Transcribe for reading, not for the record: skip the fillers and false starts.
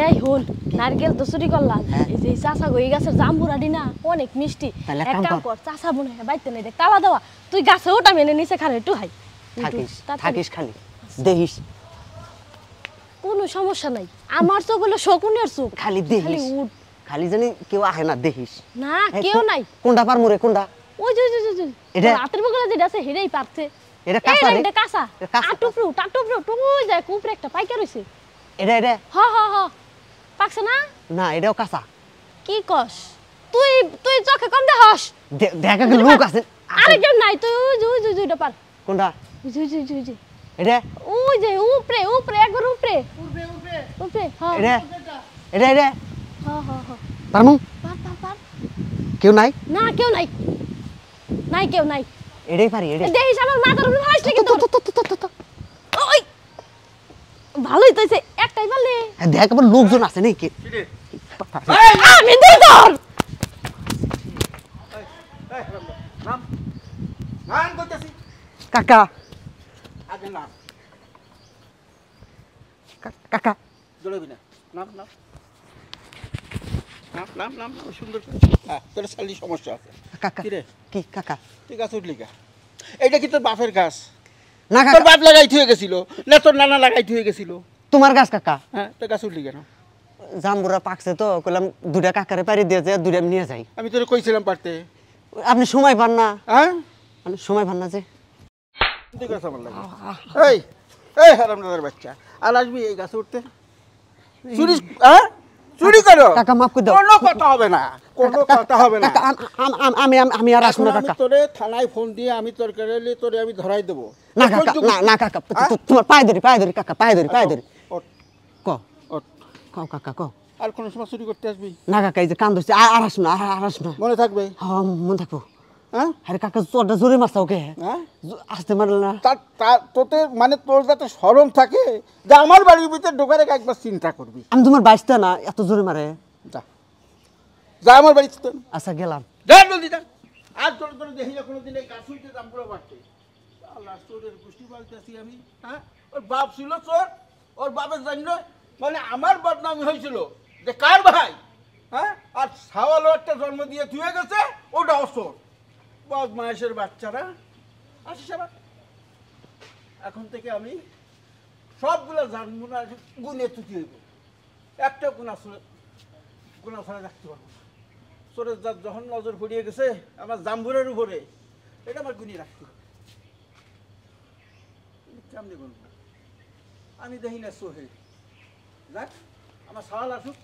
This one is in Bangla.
এই হল নারকেল তো চুরি করলাম এই যে চাচা গই গাছের জাম্বুরাডি না অনেক মিষ্টি এক কাম কর চাচা মনে হয় বাইতে নেই দেখ তালা দেওয়া তুই গাছে ওটা মেনে নিচে খারে একটু হাই থাকিস খালি দেখিস কোনো সমস্যা নাই আমার চোখ হলো শকুনের চোখ খালি দেখিস খালি জানি কেউ আহে না দেখিস না কেউ নাই কোনটা পার মোরে কোনটা ওই যে এটা হাতের বগলে যেটা আছে হেরেই পারছে এটা কাঁচা রে এটা কাঁচা টাটুপ্রু তুই যায় কুপরে একটা পাইকা রইছে এটা হ পাকছে না না এটাও কাঁচা কি কস তুই চোখে কম দেহস দেখা গেল লোক আছে আরে কেউ নাই তুই ওইটা পার কোনটা জি এটা ওই যে উপরে একবার উপরে হ্যাঁ এটা হ্যাঁ পারমু পার কেউ নাই না কেউ নাই কেউ নাই এটাই পারি এটা দেখিস আমার মাথার উপর হাসলে কিন্তু ওই ভালোই তো হইছে একটাই বললে দেখ আবার লোকজন আছে নাকি আমি দেই তোর নাম কইতাছি কাকা আগে নাম কাকা জড়াবি না নাম সুন্দর হ্যাঁ তোর শালি সমস্যা আছে কাকা কি রে কি কাকা তুই গাছ উঠলি গা এইটা কি তোর বাপের গাছ না তোর কাকা বাপ লাগাই থুয়ে গেছিল না তোর নানা লাগাই থুয়ে গেছিল তোমার গাছ কাকা হ্যাঁ তোর গাছ উঠলি কেন জাম্বুরা পাকছে তো কইলাম দুটা কাকারে পারি দিয়ে যে দুটা নিয়ে যাই আমি তোরে কইছিলাম পারতে আপনি সময় পান না হ্যাঁ আপনি সময় পান না যে তুই গাছ আমার লাগে এই হারামদাদার বাচ্চা আর আসবি এই গাছে উঠতে চুরি হ্যাঁ চুরি করো কাকা মাফ করে দাও কোনো কথা হবে না কাকা আমি আর আসবো না আমি কাকা তোরে থানায় ফোন দিয়ে আমি তোর কাছে তোরে আমি ধরাই দেবো না কাকা না কাকা তোমার পায়ে ধরি কাকা পায়ে ধরি ক কাকা ক আর কোন সময় চুরি করতে আসবি না কাকা এই যে কান ধরছে আর আসবো না আর আসবো না মনে থাকবে হ্যাঁ মনে থাকবো হ্যাঁ আরে কাকা জোরটা জোরে মারছে ওকে হ্যাঁ আসতে মারল না তোতে মানে তোর যাতে শরম থাকে যে আমার বাড়ির ভিতরে ঢোকার আগে একবার চিন্তা করবি আমি তোমার বাইশটা না এত জোরে মারে যা যা আমার বাড়িতে তো আচ্ছা গেলাম যা জলদি যা আর তোর দেখি না কোনোদিন এই গাছ উঠতে দাম পুরো বাড়তে আল্লাহ চোরের গোষ্ঠী বাড়তেছি আমি হ্যাঁ ওর বাপ ছিল চোর ওর বাপের জন্য মানে আমার বদনামি হয়েছিল যে কার ভাই হ্যাঁ আর সাওয়ালও একটা জন্ম দিয়ে ধুয়ে গেছে ওটা অসর বদমাইশের বাচ্চারা আসিস আবার এখন থেকে আমি সবগুলো জানবো না গুনে তুই হইব একটা গুণা ছাড়া রাখতে পারবো না চোরের যখন নজর পড়িয়ে গেছে আমার জাম্বুরের উপরে এটা আমার গুনিয়ে রাখতে হবে কেমনি বলবো আমি দেখি না সোহে যাক আমার সাওয়াল আসুক